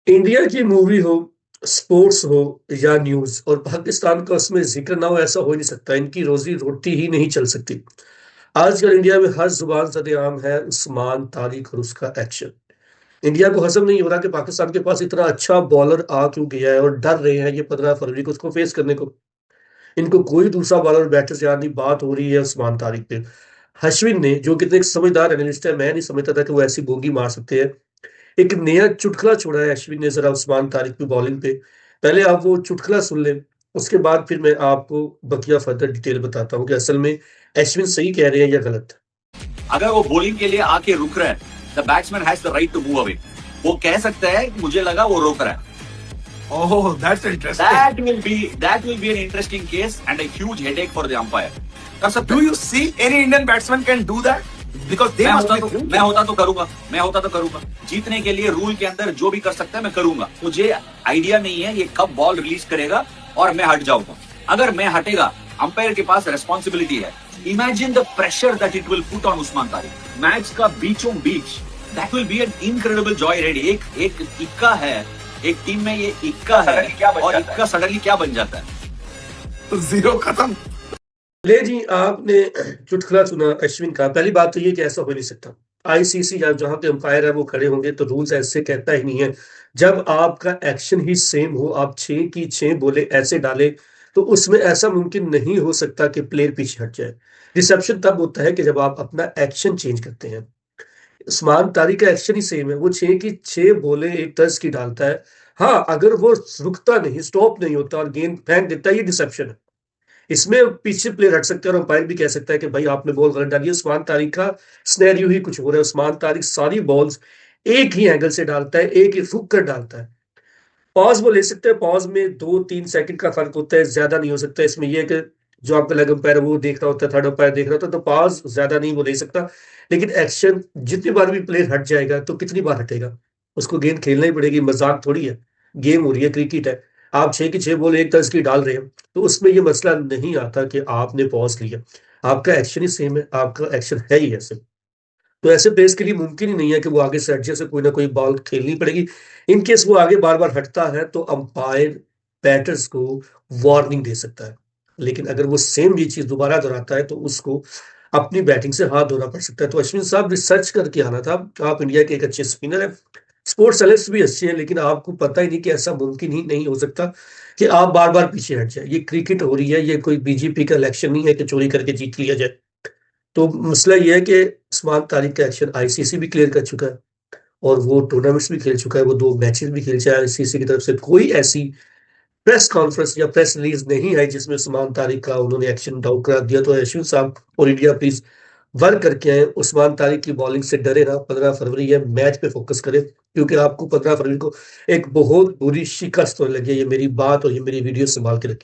India की movie हो, sports हो या न्यूज़ और पाकिस्तान का उसमें ज़िक्र ना हो ऐसा हो ही नहीं सकता। इनकी रोज़ी-रोटी ही नहीं चल सकती। आजकल इंडिया में हर ज़ुबान सरेआम है उस्मान तारिक और उसका एक्शन। इंडिया को हज़म नहीं हो रहा कि पाकिस्तान के पास इतना अच्छा बॉलर आ क्यों गया है और डर रहे हैं ये 15 फरवरी को उसको फेस करने को। इनको कोई दूसरा बॉलर बैटर से नहीं बात हो रही है उस्मान तारिक पे। अश्विन ने जो कितने एक समझदार एनालिस्ट है, मैं नहीं समझता था कि वो ऐसी बोगी मार सकते हैं। एक नया चुटकुला छोड़ा है अश्विन ने ज़रा उस्मान तारिक की बॉलिंग पे। पहले आप वो चुटकुला सुन लें, उसके बाद फिर मैं आपको बकिया फर्दर डिटेल बताता हूँ कि असल में अश्विन सही कह रहे हैं या गलत। अगर वो बॉलिंग के लिए आके रुक रहा है, the batsman has the right to move away. वो कह सकता है कि मुझे लगा वो रोक रहा है। Oh, that's interesting. That will be an interesting case and a huge headache for the umpire. कर सकता Do है। you see any Indian batsman can do that? Because they मैं must होता be तो thinking. मैं होता तो करूंगा मैं होता तो करूंगा जीतने के लिए रूल के अंदर जो भी कर सकता है मैं करूंगा। मुझे आइडिया नहीं है ये कब बॉल रिलीज करेगा और मैं हट जाऊंगा। अगर मैं हटेगा, अंपायर के पास रेस्पॉन्सिबिलिटी है। Imagine the pressure that it will put on Usman Tariq. Match का बीचों बीच that will be an incredible joy ride. एक इक्का है, एक टीम में ये इक्का है Suddenly क्या बन और जाता है? इक्का सडनली क्या बन जाता है। Zero खत्म. ले जी, आपने चुटकुला सुना अश्विन का। पहली बात तो ये कि ऐसा हो नहीं सकता। आईसीसी या जहाँ के अंपायर है वो खड़े होंगे तो रूल्स ऐसे कहता ही नहीं है। जब आपका एक्शन ही सेम हो, आप 6 की 6 बोले ऐसे डालें, तो उसमें ऐसा मुमकिन नहीं हो सकता कि प्लेयर पीछे हट जाए। रिसेप्शन तब होता है कि जब आप अपना एक्शन चेंज करते हैं। उस्मान तारिक का एक्शन ही सेम है, वो 6 की 6 बोले एक तर्ज की डालता है। हाँ, अगर वो रुकता नहीं, स्टॉप नहीं होता और गेंद फेंक देता है, ये डिसेप्शन है। इसमें पीछे प्लेयर हट सकते हैं और अंपायर भी कह सकता है कि भाई आपने बॉल गलत डाली है। उस्मान तारिक का सिनेरियो ही कुछ हो रहा है। उस्मान तारिक सारी बॉल्स एक ही एंगल से डालता है, एक ही रुक कर डालता है। पॉज वो ले सकते हैं, पॉज में 2-3 सेकंड का फर्क होता है, ज्यादा नहीं हो सकता। इसमें यह है कि जो आपका लेग अंपायर है वो देख रहा होता है, थर्ड अंपायर देख रहा होता है, तो पॉज ज्यादा नहीं वो ले सकता। लेकिन एक्शन जितनी बार भी प्लेयर हट जाएगा तो कितनी बार हटेगा, उसको गेंद खेलना ही पड़ेगी। मजाक थोड़ी है, गेम हो रही है, क्रिकेट है। आप 6 की 6 बॉल एक तर्ज की डाल रहे हैं तो उसमें ये मसला नहीं आता कि आपने पॉज लिया। आपका एक्शन ही सेम है, आपका एक्शन है ही ऐसे। तो ऐसे प्लेयर्स के लिए मुमकिन ही नहीं है कि वो आगे से हट जाए, से कोई ना कोई बॉल खेलनी पड़ेगी। इन केस वो आगे बार-बार हटता है तो अंपायर बैटर्स को वार्निंग दे सकता है। लेकिन अगर वो सेम ये चीज़ दोबारा दोहराता है तो उसको अपनी बैटिंग से हाथ धोना पड़ सकता है। तो अश्विन साहब रिसर्च करके आना था। आप इंडिया के एक अच्छे स्पिनर हैं, स्पोर्ट्स एनालिस्ट भी अच्छे हैं, लेकिन आपको पता ही नहीं कि ऐसा मुमकिन ही नहीं हो सकता कि आप बार-बार पीछे हट जाएँ। ये क्रिकेट हो रही है, ये कोई बीजेपी का इलेक्शन नहीं है कि चोरी करके जीत लिया जाए। तो मसला ये है कि उस्मान तारिक का एक्शन आईसीसी भी क्लियर कर चुका है और वो टूर्नामेंट्स भी खेल चुका है, वो 2 मैचेस भी खेल चुका है। आईसीसी की तरफ से कोई ऐसी प्रेस कॉन्फ्रेंस या प्रेस रिलीज़ नहीं आई जिसमें उस्मान तारिक का उन्होंने एक्शन डाउट करा दिया। तो अश्विन साहब और इंडिया प्लीज़ वर्क करके आएँ, उस्मान तारिक की बॉलिंग से डरे ना। 15 फरवरी है, मैच पे फ़ोकस करें क्योंकि आपको 15 फरवरी को एक बहुत बुरी शिकस्त होने लगी है। ये मेरी बात और ये मेरी वीडियो सँभाल के रखिए।